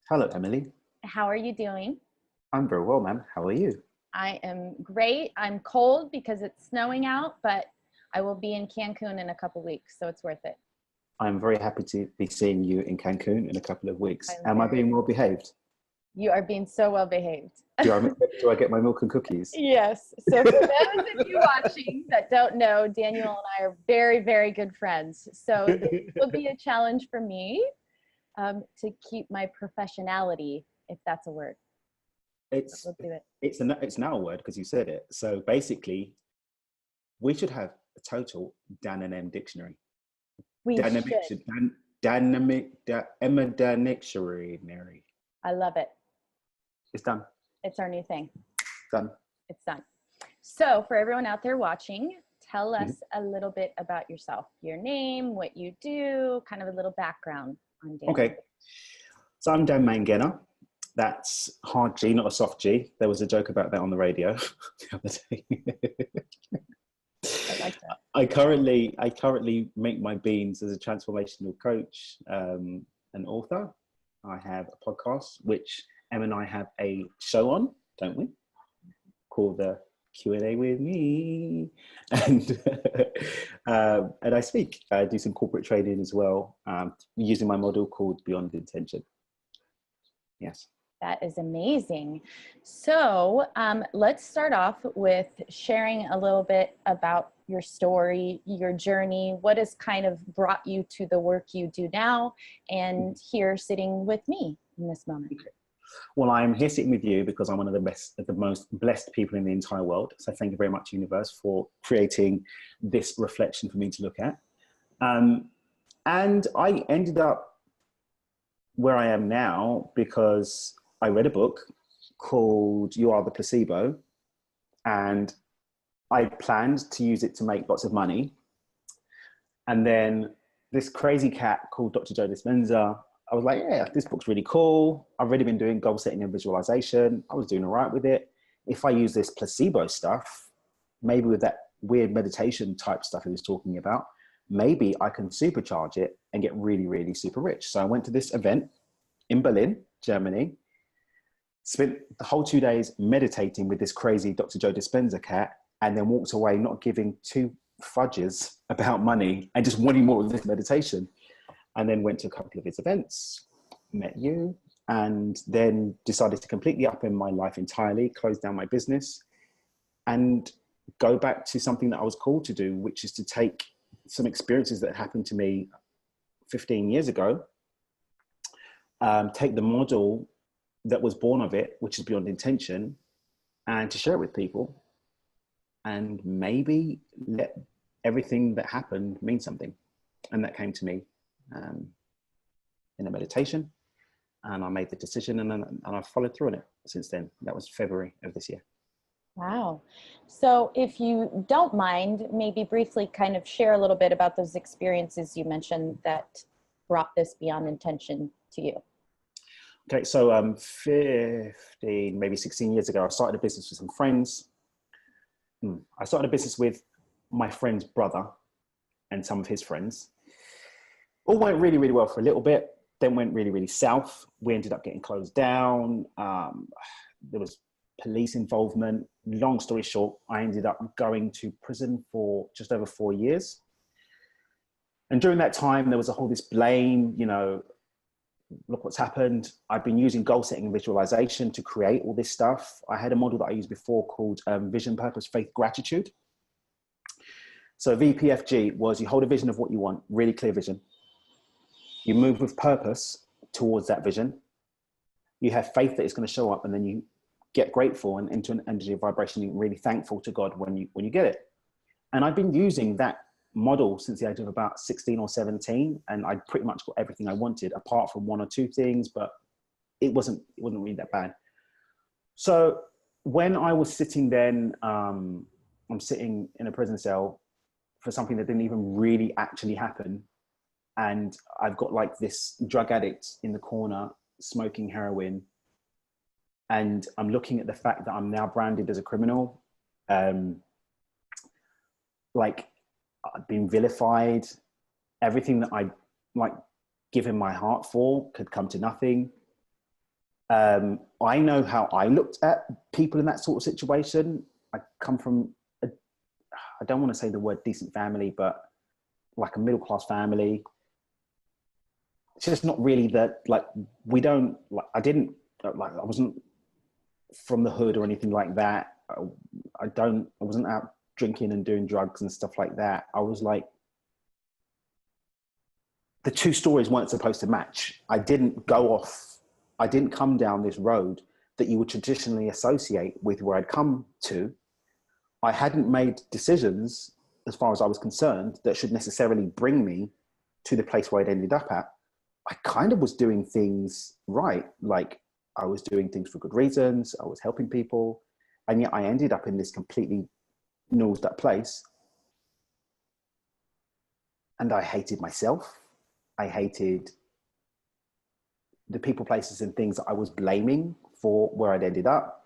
Hello, Emily. How are you doing? I'm very well, ma'am. How are you? I am great. I'm cold because it's snowing out, but I will be in Cancun in a couple weeks, so it's worth it. I'm very happy to be seeing you in Cancun in a couple of weeks. I'm Am I very being well behaved? You are being so well behaved. Do I get my milk and cookies? Yes. So for those of you watching that don't know, Daniel and I are very, very good friends. So it will be a challenge for me to keep my professionality, if that's a word. It's We'll do it. it's now a word because you said it. So basically, we should have a total Dan and M dictionary. We Dynamic, should. Emma dictionary. I love it. It's done. It's our new thing. Done. It's done. So for everyone out there watching, tell us a little bit about yourself, your name, what you do, kind of a little background on Dan. Okay. So I'm Dan Mangena. That's hard G, not a soft G. There was a joke about that on the radio the other day. I like that. I currently make my beans as a transformational coach, and author. I have a podcast which Em and I have a show on, don't we? Called the Q&A with me, and I speak. I do some corporate training as well, using my model called Beyond Intention. Yes. That is amazing. So let's start off with sharing a little bit about your story, your journey, what has kind of brought you to the work you do now and here sitting with me in this moment. Okay. Well, I'm here sitting with you because I'm one of the most blessed people in the entire world. So thank you very much, universe, for creating this reflection for me to look at. And I ended up where I am now because I read a book called You Are the Placebo, and I planned to use it to make lots of money. And then this crazy cat called Dr. Joe Dispenza, I was like, yeah, this book's really cool. I've already been doing goal setting and visualization. I was doing all right with it. If I use this placebo stuff, maybe with that weird meditation type stuff he was talking about, maybe I can supercharge it and get really, really super rich. So I went to this event in Berlin, Germany, spent the whole 2 days meditating with this crazy Dr. Joe Dispenza cat, and then walked away not giving two fudges about money and just wanting more of this meditation. And then went to a couple of his events, met you, and then decided to completely up in my life entirely, close down my business, and go back to something that I was called to do, which is to take some experiences that happened to me 15 years ago, take the model that was born of it, which is Beyond Intention, and to share it with people, and maybe let everything that happened mean something. And that came to me in a meditation, and I made the decision, and I've followed through on it since then. That was February of this year. Wow. So if you don't mind, maybe briefly kind of share a little bit about those experiences you mentioned that brought this Beyond Intention to you. Okay, so 15, maybe 16 years ago, I started a business with some friends. I started a business with my friend's brother and some of his friends. All went really, really well for a little bit, then went really, really south. We ended up getting closed down. There was police involvement. Long story short, I ended up going to prison for just over 4 years. And during that time, there was this blame, look what's happened. I've been using goal setting and visualization to create all this stuff. I had a model that I used before called Vision, Purpose, Faith, Gratitude. So VPFG was you hold a vision of what you want, really clear vision. You move with purpose towards that vision. You have faith that it's going to show up, and then you get grateful and into an energy of vibration, and really thankful to God when you get it. And I've been using that model since the age of about 16 or 17, and I pretty much got everything I wanted, apart from one or two things, but it wasn't really that bad. So when I was sitting then, I'm sitting in a prison cell for something that didn't even really actually happen. And I've got like this drug addict in the corner smoking heroin. And I'm looking at the fact that I'm now branded as a criminal. Like I've been vilified. Everything that I like given my heart for could come to nothing. I know how I looked at people in that sort of situation. I come from, I don't want to say the word decent family, but like a middle-class family. It's just not really that, like, we don't, like, I wasn't from the hood or anything like that. I wasn't out drinking and doing drugs and stuff like that. I was like, the two stories weren't supposed to match. I didn't come down this road that you would traditionally associate with where I'd come to. I hadn't made decisions, as far as I was concerned, that should necessarily bring me to the place where I'd ended up at. I kind of was doing things right. Like, I was doing things for good reasons. I was helping people. And yet I ended up in this completely nosed up place. And I hated myself. I hated the people, places, and things that I was blaming for where I'd ended up.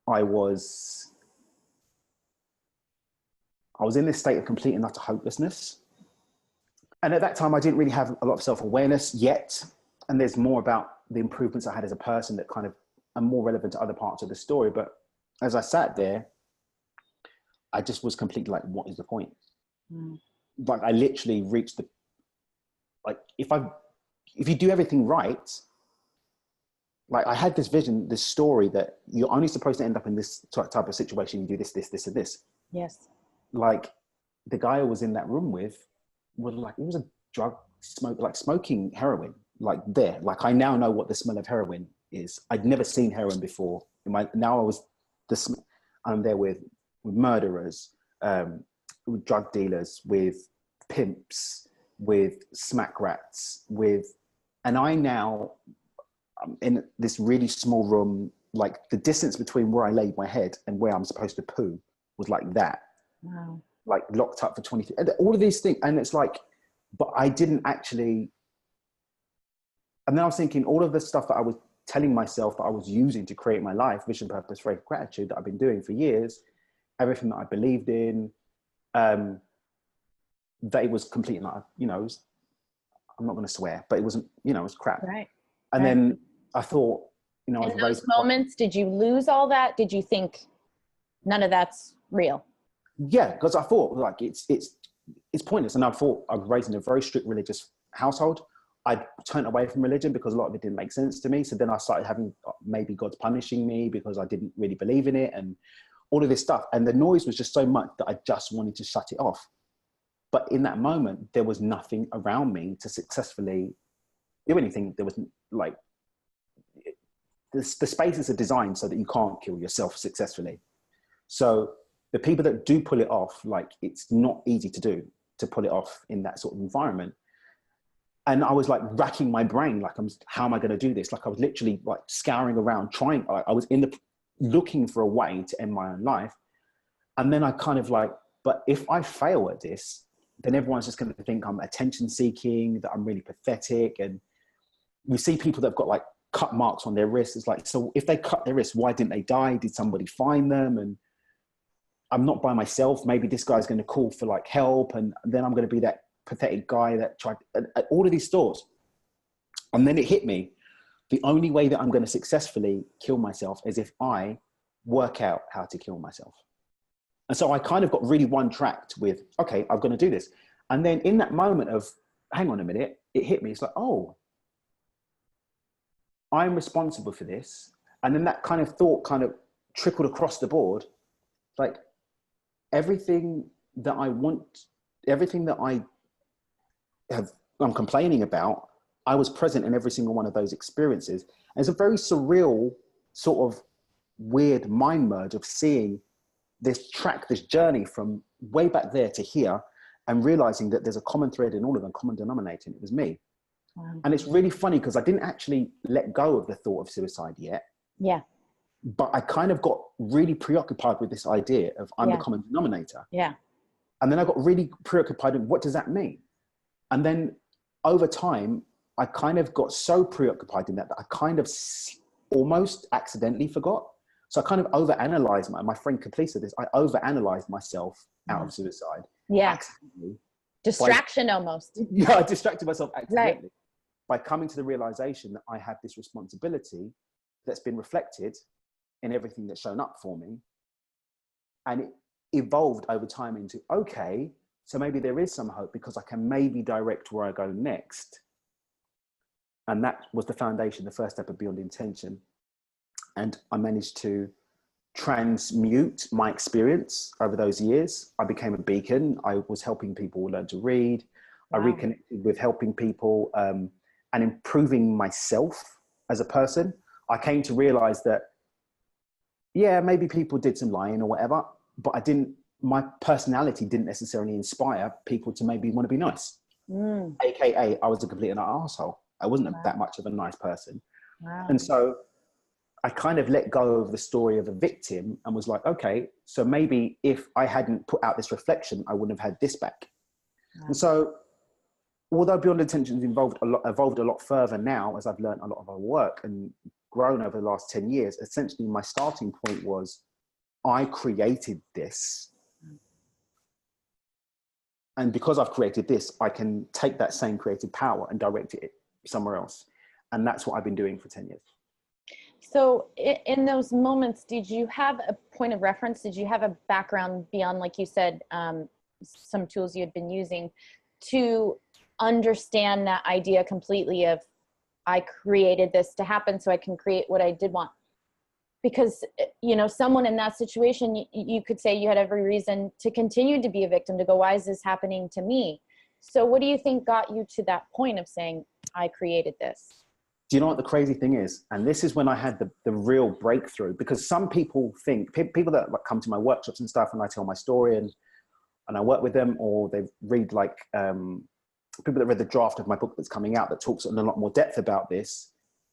I was in this state of complete and utter hopelessness. And at that time, I didn't really have a lot of self-awareness yet. And there's more about the improvements I had as a person that kind of are more relevant to other parts of the story. But as I sat there, I just was completely like, what is the point? Mm. Like, I literally reached like, if you do everything right, like, I had this vision, this story that you're only supposed to end up in this type of situation. You do this, this, this, and this. Yes. Like, the guy I was in that room with was like, it was a drug smoke, like smoking heroin, like there. Like, I now know what the smell of heroin is. I'd never seen heroin before. I'm there with murderers, with drug dealers, with pimps, with smack rats, and I now, in this really small room, like, the distance between where I laid my head and where I'm supposed to poo was like that. Wow. Like, locked up for 23, all of these things. And it's like, but I didn't actually, and then I was thinking, all of the stuff that I was telling myself that I was using to create my life, vision, purpose, faith, gratitude, that I've been doing for years, everything that I believed in, that it was completely, like, I'm not going to swear, but it wasn't, it was crap. Right. And right. then I thought, in those moments, did you lose all that? Did you think none of that's real? Yeah, because I thought, like, it's pointless. And I thought, I was raised in a very strict religious household. I turned away from religion because a lot of it didn't make sense to me. So then I started having, maybe God's punishing me because I didn't really believe in it and all of this stuff. And the noise was just so much that I just wanted to shut it off. But in that moment, there was nothing around me to successfully do anything. There was, like, the spaces are designed so that you can't kill yourself successfully. So the people that do pull it off, like, it's not easy to do, to pull it off in that sort of environment. And I was like racking my brain, like, how am I going to do this? Like, I was literally like scouring around, I was looking for a way to end my own life. And then I kind of like, but if I fail at this, then everyone's just going to think I'm attention seeking, that I'm really pathetic. And we see people that have got like cut marks on their wrists. It's like, so if they cut their wrists, why didn't they die? Did somebody find them? And I'm not by myself. Maybe this guy's going to call for like help. And then I'm going to be that pathetic guy that tried all of these thoughts. And then it hit me. The only way that I'm going to successfully kill myself is if I work out how to kill myself. And so I kind of got really one-tracked with, okay, I'm going to do this. And then in that moment of, hang on a minute, it hit me. It's like, oh, I'm responsible for this. And then that kind of thought kind of trickled across the board. Like, everything that I want, everything that I'm complaining about, I was present in every single one of those experiences. And it's a very surreal, sort of weird mind merge of seeing this journey from way back there to here, and realizing that there's a common thread in all of them, common denominator, and it was me. Wow. And it's really funny because I didn't actually let go of the thought of suicide yet. Yeah. But I kind of got really preoccupied with this idea of I'm the common denominator. Yeah. And then I got really preoccupied with what does that mean? And then over time, I kind of got so preoccupied in that I kind of almost accidentally forgot. So I kind of overanalyzed my friend Complete said this, I overanalyzed myself out of suicide. Yeah. Distraction almost. Yeah, I distracted myself accidentally. Right. by coming to the realization that I have this responsibility that's been reflected in everything that's shown up for me. And it evolved over time into, okay, so maybe there is some hope because I can maybe direct where I go next. And that was the foundation, the first step of Beyond Intention. And I managed to transmute my experience over those years. I became a beacon. I was helping people learn to read. Wow. I reconnected with helping people and improving myself as a person. I came to realize that, yeah, maybe people did some lying or whatever, but my personality didn't necessarily inspire people to maybe want to be nice. AKA, I was a complete and utter asshole. I wasn't that much of a nice person. Wow. And so I kind of let go of the story of a victim and was like, okay, so maybe if I hadn't put out this reflection, I wouldn't have had this back. Wow. And so although Beyond Intentions evolved a lot further now, as I've learned a lot of our work and grown over the last 10 years, essentially my starting point was I created this. And because I've created this, I can take that same creative power and direct it somewhere else. And that's what I've been doing for 10 years. So in those moments, did you have a point of reference? Did you have a background beyond, like you said, some tools you had been using to understand that idea completely of, I created this to happen so I can create what I did want? Because, you know, someone in that situation, you could say you had every reason to continue to be a victim, to go, why is this happening to me? So what do you think got you to that point of saying, I created this? Do you know what the crazy thing is? And this is when I had the real breakthrough, because some people think, people that like come to my workshops and stuff, and I tell my story and I work with them, or they read like, people that read the draft of my book that's coming out that talks in a lot more depth about this,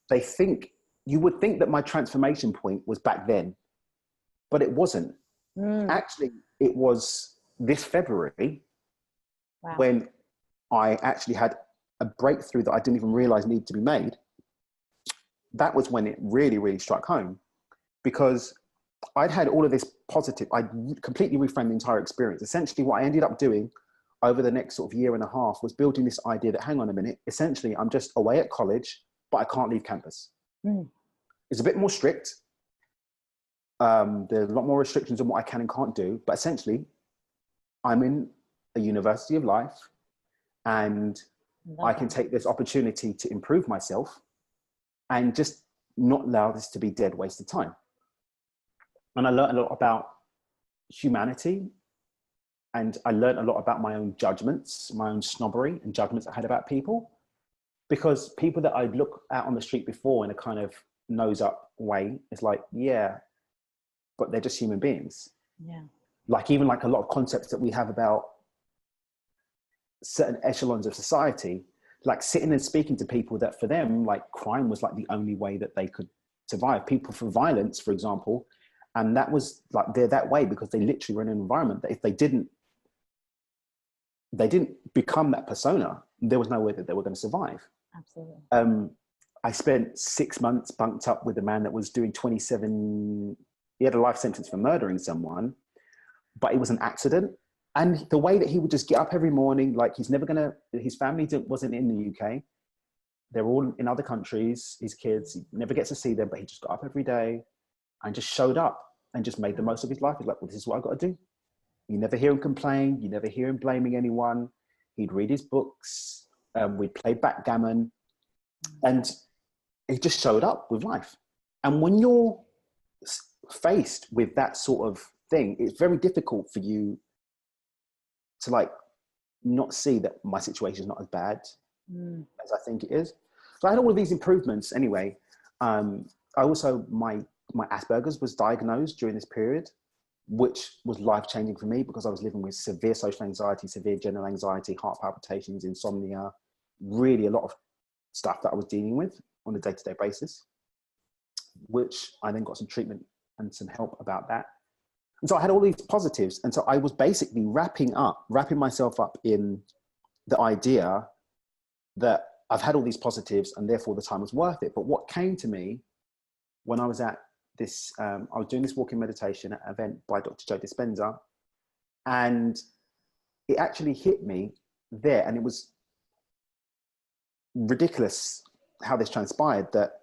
they think, you would think that my transformation point was back then, but it wasn't. Actually, it was this February. Wow. When I actually had a breakthrough that I didn't even realize needed to be made. That was when it really, really struck home, because I'd had all of this positive, I completely reframed the entire experience. Essentially what I ended up doing over the next sort of year and a half was building this idea that, hang on a minute, essentially I'm just away at college, but I can't leave campus. It's a bit more strict. There's a lot more restrictions on what I can and can't do, but essentially I'm in a university of life and I can take this opportunity to improve myself and just not allow this to be dead waste of time. And I learned a lot about humanity, and I learned a lot about my own judgments, my own snobbery and judgments I had about people, because people that I'd look at on the street before in a kind of nose up way, it's like, yeah, but they're just human beings. Yeah. Like even like a lot of concepts that we have about certain echelons of society, like sitting and speaking to people that for them, like crime was like the only way that they could survive. People for violence, for example, and that was like, they're that way because they literally were in an environment that if they didn't become that persona, there was no way that they were going to survive. Absolutely. I spent 6 months bunked up with a man that was doing 27, he had a life sentence for murdering someone, but it was an accident. And the way that he would just get up every morning, like his family wasn't in the UK. They're all in other countries, his kids, he never gets to see them, but he just got up every day and just showed up and just made the most of his life. He's like, well, this is what I've got to do. You never hear him complain. You never hear him blaming anyone. He'd read his books. We'd play backgammon. And he just showed up with life. And when you're faced with that sort of thing, it's very difficult for you to like not see that my situation is not as bad as I think it is. So I had all of these improvements anyway. I also, my Asperger's was diagnosed during this period, which was life-changing for me because I was living with severe social anxiety, severe general anxiety, heart palpitations, insomnia, really a lot of stuff that I was dealing with on a day-to-day basis, which I then got some treatment and some help about that. And so I had all these positives. And so I was basically wrapping myself up in the idea that I've had all these positives and therefore the time was worth it. But what came to me when I was at this, I was doing this walking meditation at an event by Dr. Joe, and it actually hit me there. And it was ridiculous how this transpired, that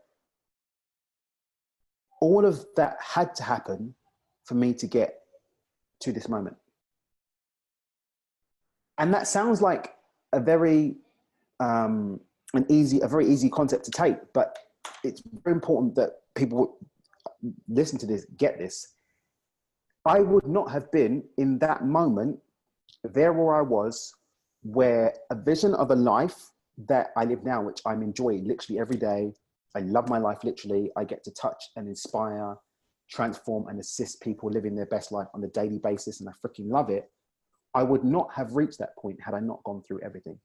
all of that had to happen for me to get to this moment. And that sounds like a very a very easy concept to take, but it's very important that people listen to this, get this. I would not have been in that moment there where I was, where a vision of a life that I live now, which I'm enjoying literally every day. I love my life literally. I get to touch and inspire, transform and assist people living their best life on a daily basis, and I freaking love it. I would not have reached that point had I not gone through everything.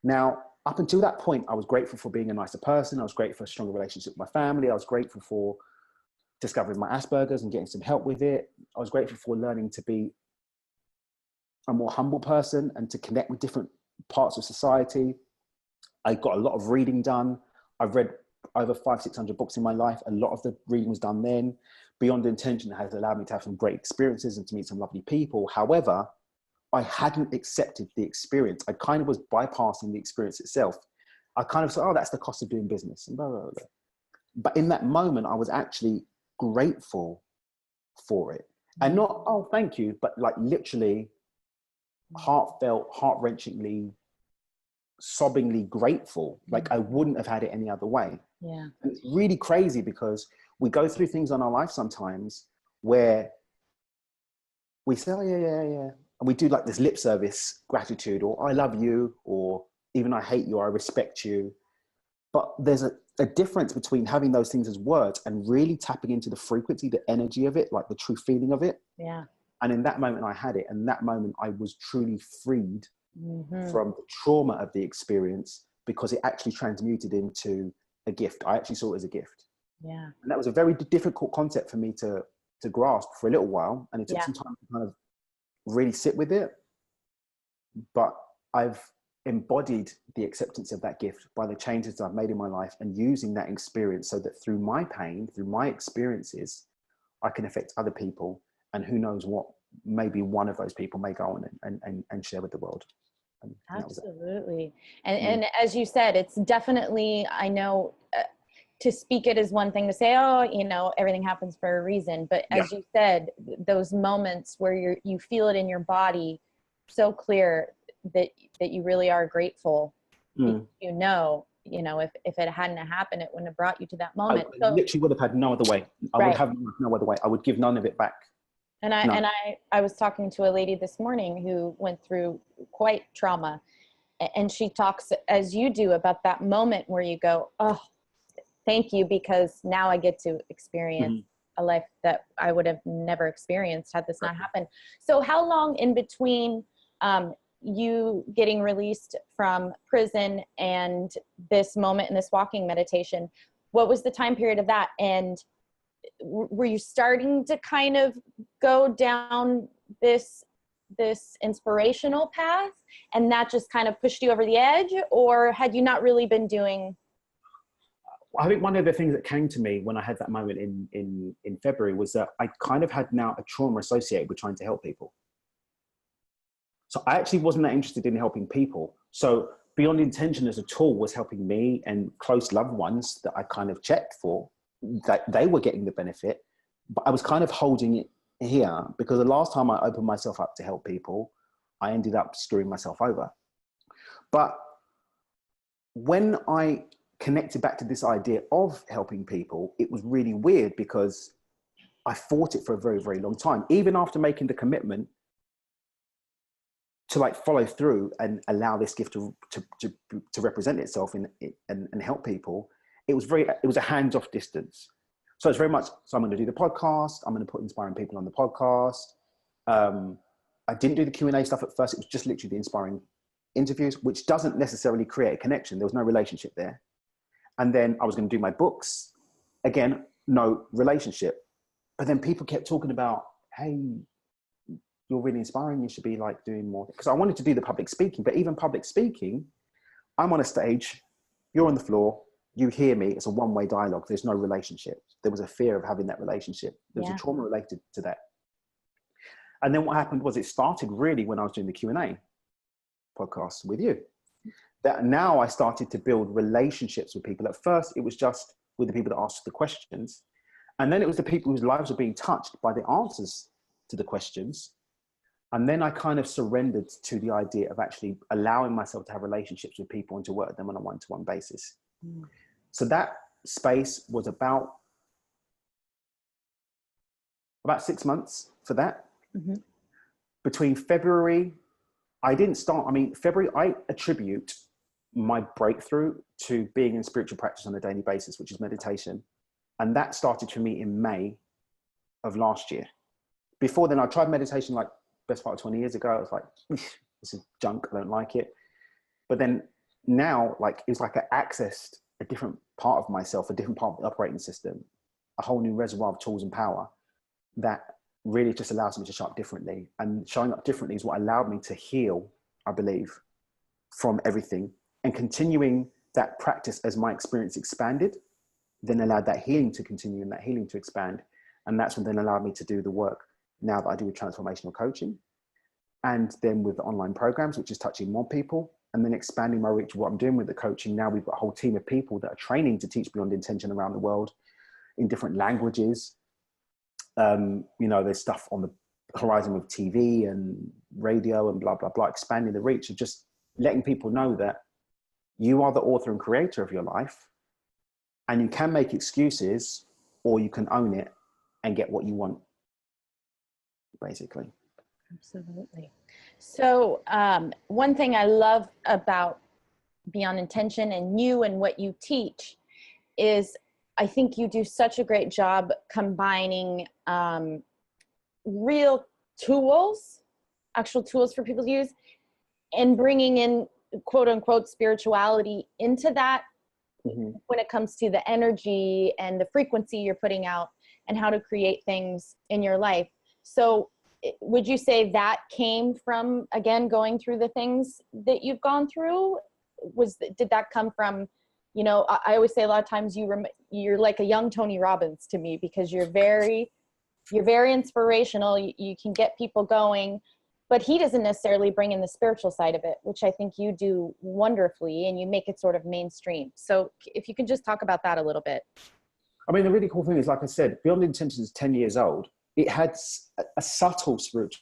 Now, up until that point, I was grateful for being a nicer person. I was grateful for a stronger relationship with my family. I was grateful for discovering my Asperger's and getting some help with it. I was grateful for learning to be a more humble person and to connect with different parts of society. I got a lot of reading done. I've read over 500-600 books in my life. A lot of the reading was done then. Beyond Intention has allowed me to have some great experiences and to meet some lovely people. However, I hadn't accepted the experience. I kind of was bypassing the experience itself. I kind of said, oh, that's the cost of doing business, and blah, blah, blah. But in that moment, I was actually grateful for it. And not, oh, thank you, but like literally heartfelt, heart-wrenchingly, sobbingly grateful. Like I wouldn't have had it any other way. Yeah. And it's really crazy because we go through things in our life sometimes where we say, oh, yeah. And we do like this lip service gratitude, or I love you, or even I hate you, or I respect you. But there's a difference between having those things as words and really tapping into the frequency, the energy of it, like the true feeling of it. Yeah. And in that moment I had it. And that moment I was truly freed from the trauma of the experience, because it actually transmuted into a gift. I actually saw it as a gift. Yeah. And that was a very difficult concept for me to grasp for a little while. And it took some time to kind of really sit with it. But I've embodied the acceptance of that gift by the changes that I've made in my life, and using that experience so that through my pain, through my experiences, I can affect other people. And who knows what, maybe one of those people may go on and share with the world. And absolutely. And as you said, it's definitely, I know to speak it is one thing, to say, oh, you know, everything happens for a reason. But as you said, those moments where you feel it in your body so clear that you really are grateful. You know, if it hadn't happened, it wouldn't have brought you to that moment. I literally would have had no other way. I would have no other way. I would give none of it back. And I was talking to a lady this morning who went through quite trauma, and she talks, as you do, about that moment where you go, oh, thank you, because now I get to experience a life that I would have never experienced had this not happened. So how long in between you getting released from prison and this moment in this walking meditation, what was the time period of that? And were you starting to kind of go down this inspirational path, and that just kind of pushed you over the edge, or had you not really been doing? I think one of the things that came to me when I had that moment in February was that I kind of had now a trauma associated with trying to help people. So I actually wasn't that interested in helping people. So Beyond Intention as a tool was helping me and close loved ones that I kind of checked for, that they were getting the benefit. But I was kind of holding it here because the last time I opened myself up to help people, I ended up screwing myself over. But when I connected back to this idea of helping people, it was really weird because I fought it for a very, very long time. Even after making the commitment to like follow through and allow this gift to represent itself and help people, it was a hands-off distance. So it's very much, so I'm going to do the podcast. I'm going to put inspiring people on the podcast. I didn't do the Q&A stuff at first. It was just literally the inspiring interviews, which doesn't necessarily create a connection. There was no relationship there. And then I was going to do my books. Again, no relationship. But then people kept talking about, hey, you're really inspiring. You should be like doing more. Because I wanted to do the public speaking, but even public speaking, I'm on a stage, you're on the floor, you hear me, it's a one-way dialogue. There's no relationship. There was a fear of having that relationship. There was a trauma related to that. And then what happened was it started really when I was doing the Q&A podcast with you. that now I started to build relationships with people. At first, it was just with the people that asked the questions. And then it was the people whose lives were being touched by the answers to the questions. And then I kind of surrendered to the idea of actually allowing myself to have relationships with people and to work with them on a one-to-one basis. Mm. So that space was about 6 months for that. Mm-hmm. Between February, February, I attribute my breakthrough to being in spiritual practice on a daily basis, which is meditation. And that started for me in May of last year. Before then, I tried meditation like best part of 20 years ago. I was like, this is junk, I don't like it. But then now, like, it's like I accessed a different part of myself, a different part of the operating system, a whole new reservoir of tools and power that really just allows me to show up differently. And showing up differently is what allowed me to heal, I believe, from everything. And continuing that practice as my experience expanded, then allowed that healing to continue and that healing to expand. And that's what then allowed me to do the work now that I do with transformational coaching. And then with the online programs, which is touching more people, and then expanding my reach. What I'm doing with the coaching now, we've got a whole team of people that are training to teach beyond intention around the world in different languages. There's stuff on the horizon with TV and radio and blah, blah, blah, expanding the reach of just letting people know that you are the author and creator of your life, and you can make excuses or you can own it and get what you want, basically. Absolutely. So one thing I love about Beyond Intention and you and what you teach is I think you do such a great job combining real tools, actual tools for people to use, and bringing in quote unquote spirituality into that. Mm-hmm. When it comes to the energy and the frequency you're putting out and how to create things in your life. So would you say that came from, again, going through the things that you've gone through? Did that come from, I always say a lot of times you're like a young Tony Robbins to me, because you're very inspirational. You can get people going, but he doesn't necessarily bring in the spiritual side of it, which I think you do wonderfully, and you make it sort of mainstream. So if you can just talk about that a little bit. I mean, the really cool thing is, like I said, Beyond Intention is 10 years old. It had a subtle spiritual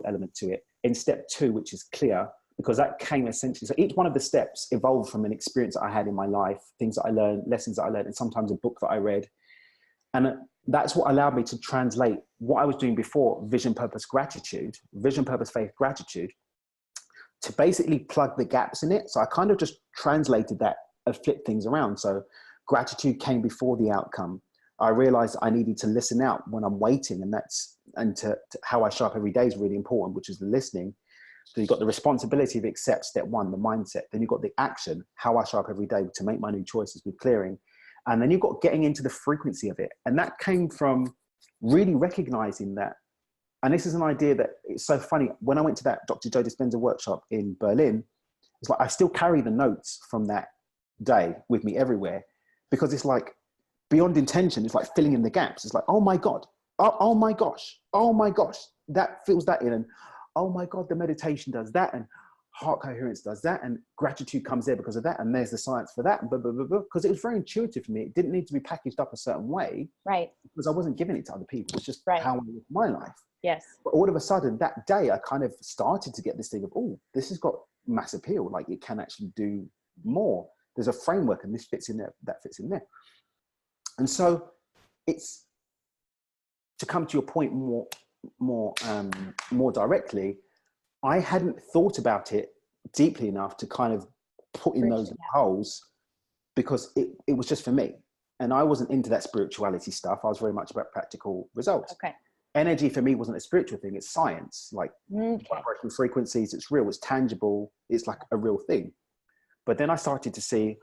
element to it in step 2, which is clear, because that came essentially. So each one of the steps evolved from an experience that I had in my life, things that I learned, lessons that I learned, and sometimes a book that I read. And that's what allowed me to translate what I was doing before, vision, purpose, faith, gratitude, to basically plug the gaps in it. So I kind of just translated that and flipped things around. So gratitude came before the outcome. I realized I needed to listen out when I'm waiting, and to how I show up every day is really important, which is the listening. So you've got the responsibility of accept, step 1, the mindset. Then you've got the action, how I show up every day to make my new choices with clearing. And then you've got getting into the frequency of it. And that came from really recognizing that. And this is an idea that it's so funny. When I went to that Dr. Joe Dispenza workshop in Berlin, it's like I still carry the notes from that day with me everywhere, because it's like Beyond Intention. It's like filling in the gaps. It's like, oh my God, oh my gosh, oh my gosh, that fills that in. And oh my God, the meditation does that. And heart coherence does that, and gratitude comes there because of that, and there's the science for that, and blah, blah, blah, blah. Because it was very intuitive for me. It didn't need to be packaged up a certain way, right? Because I wasn't giving it to other people. It's just right. how I live my life. Yes. But all of a sudden, that day, I kind of started to get this thing of, oh, this has got mass appeal. Like, it can actually do more. There's a framework, and this fits in there, that fits in there. And so it's, to come to your point more directly, I hadn't thought about it deeply enough to kind of put in those holes, because it was just for me. And I wasn't into that spirituality stuff. I was very much about practical results. Okay. Energy for me wasn't a spiritual thing. It's science, like vibrational frequencies. It's real, it's tangible. It's like a real thing. But then I started to see,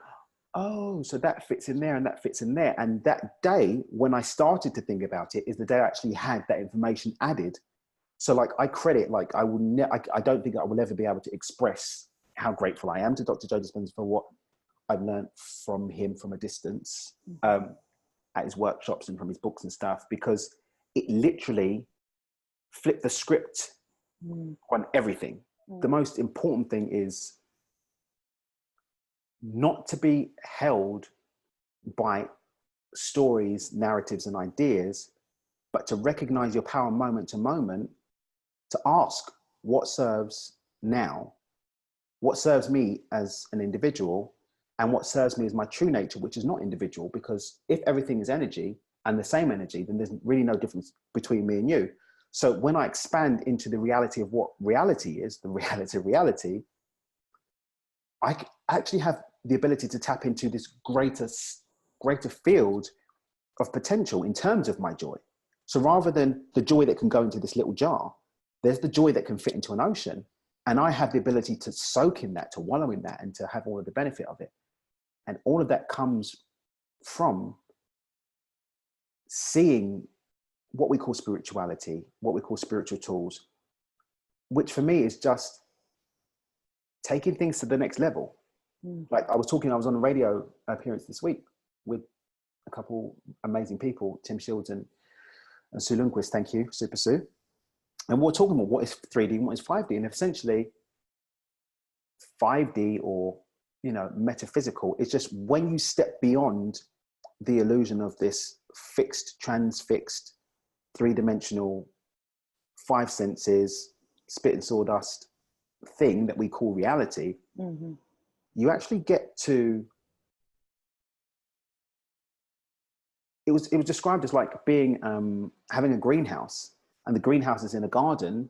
oh, so that fits in there and that fits in there. And that day when I started to think about it is the day I actually had that information added. So like, I credit, like I don't think I will ever be able to express how grateful I am to Dr. Joe Dispenza for what I've learned from him from a distance, at his workshops and from his books and stuff, because it literally flipped the script on everything. The most important thing is not to be held by stories, narratives, and ideas, but to recognize your power moment to moment, to ask what serves now, what serves me as an individual, and what serves me as my true nature, which is not individual, because if everything is energy and the same energy, then there's really no difference between me and you. So when I expand into the reality of what reality is, the reality of reality, I actually have the ability to tap into this greater field of potential in terms of my joy. So rather than the joy that can go into this little jar, there's the joy that can fit into an ocean. And I have the ability to soak in that, to wallow in that, and to have all of the benefit of it. And all of that comes from seeing what we call spirituality, what we call spiritual tools, which for me is just taking things to the next level. Like I was on a radio appearance this week with a couple amazing people, Tim Shields and Sue Lundquist. Thank you, Super Sue. And we're talking about what is 3D and what is 5D. And essentially 5D, or, you know, metaphysical, is just when you step beyond the illusion of this fixed, transfixed, three-dimensional, five senses, spit and sawdust thing that we call reality, you actually get to, it was described as like being, having a greenhouse, and the greenhouse is in a garden,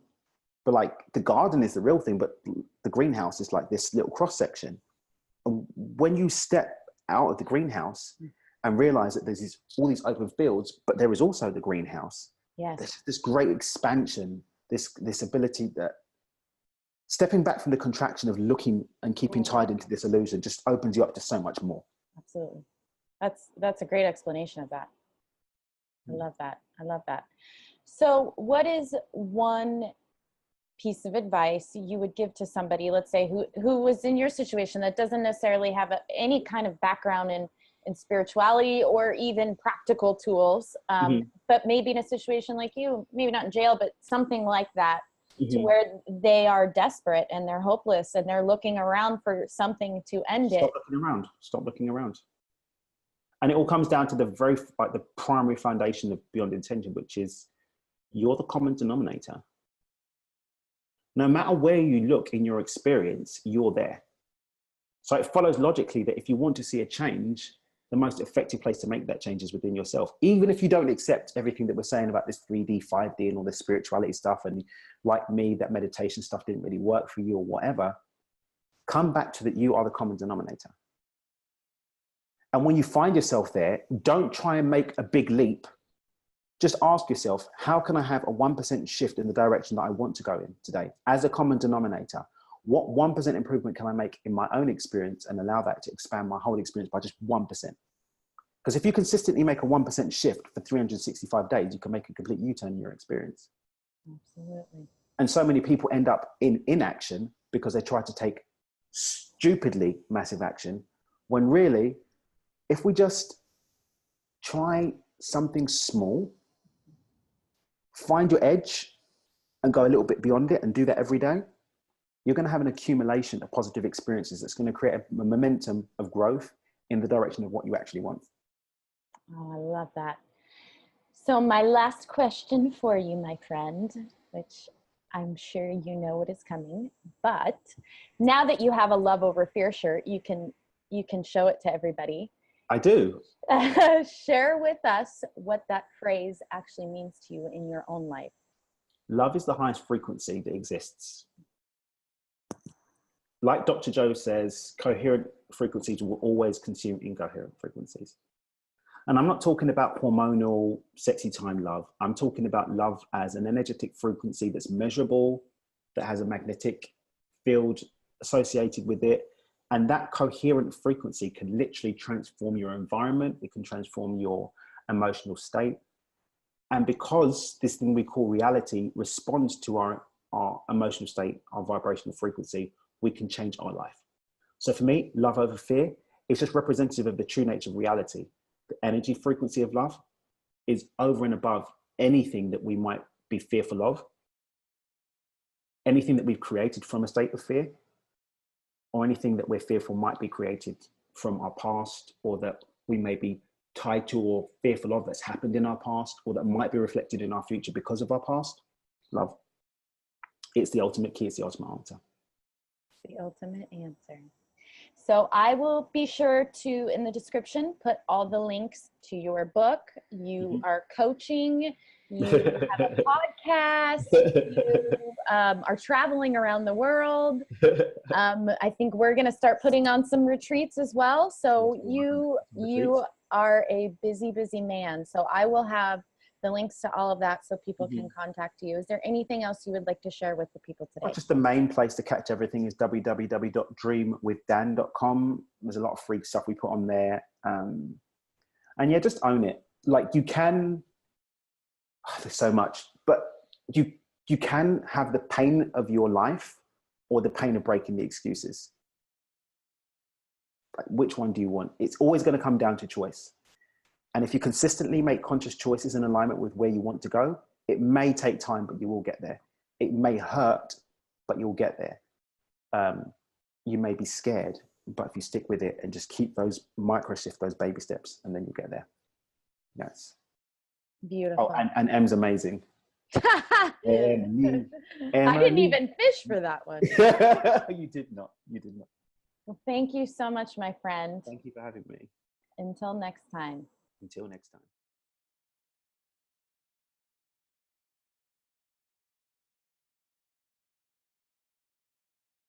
but like the garden is the real thing, but the greenhouse is like this little cross section. And when you step out of the greenhouse and realize that there's all these open fields, but there is also the greenhouse. Yes. There's this great expansion, this ability that stepping back from the contraction of looking and keeping tied into this illusion just opens you up to so much more. Absolutely. That's a great explanation of that. I love that. I love that. So what is one piece of advice you would give to somebody, let's say, who was in your situation that doesn't necessarily have any kind of background in spirituality or even practical tools, but maybe in a situation like you, maybe not in jail, but something like that, to where they are desperate and they're hopeless and they're looking around for something to end it. Stop looking around. And it all comes down to the primary foundation of Beyond Intention, which is you're the common denominator. No matter where you look in your experience, you're there. So it follows logically that if you want to see a change, the most effective place to make that change is within yourself. Even if you don't accept everything that we're saying about this 3D, 5D and all this spirituality stuff, and like me, that meditation stuff didn't really work for you or whatever, come back to that you are the common denominator. And when you find yourself there, don't try and make a big leap. Just ask yourself, how can I have a 1% shift in the direction that I want to go in today as a common denominator? What 1% improvement can I make in my own experience and allow that to expand my whole experience by just 1%? Because if you consistently make a 1% shift for 365 days, you can make a complete U-turn in your experience. Absolutely. And so many people end up in inaction because they try to take stupidly massive action, when really, if we just try something small, find your edge and go a little bit beyond it and do that every day, you're going to have an accumulation of positive experiences that's going to create a momentum of growth in the direction of what you actually want. Oh, I love that. So my last question for you, my friend, which I'm sure you know what is coming, but now that you have a Love Over Fear shirt, you can show it to everybody. I do. Share with us what that phrase actually means to you in your own life. Love is the highest frequency that exists. Like Dr. Joe says, coherent frequencies will always consume incoherent frequencies. And I'm not talking about hormonal, sexy time love. I'm talking about love as an energetic frequency that's measurable, that has a magnetic field associated with it. And that coherent frequency can literally transform your environment. It can transform your emotional state. And because this thing we call reality responds to our emotional state, our vibrational frequency, we can change our life. So for me, love over fear is just representative of the true nature of reality. The energy frequency of love is over and above anything that we might be fearful of, anything that we've created from a state of fear, or anything that we're fearful might be created from our past, or that we may be tied to or fearful of that's happened in our past, or that might be reflected in our future because of our past, love. It's the ultimate key. It's the ultimate answer. The ultimate answer. So I will be sure to, in the description, put all the links to your book. You are coaching, you have a podcast, you are traveling around the world. I think we're going to start putting on some retreats as well. So you are a busy, busy man. So I will have the links to all of that so people can contact you. Is there anything else you would like to share with the people today? Well, just the main place to catch everything is www.dreamwithdan.com. There's a lot of free stuff we put on there. And yeah, just own it. Like you can, there's so much, but you can have the pain of your life or the pain of breaking the excuses. Like, which one do you want? It's always going to come down to choice. And if you consistently make conscious choices in alignment with where you want to go, it may take time, but you will get there. It may hurt, but you'll get there. You may be scared, but if you stick with it and just keep those micro shifts, those baby steps, and then you'll get there. Yes. Beautiful. Oh, and M's amazing. I didn't even fish for that one. You did not. You did not. Well, thank you so much, my friend. Thank you for having me. Until next time. Until next time.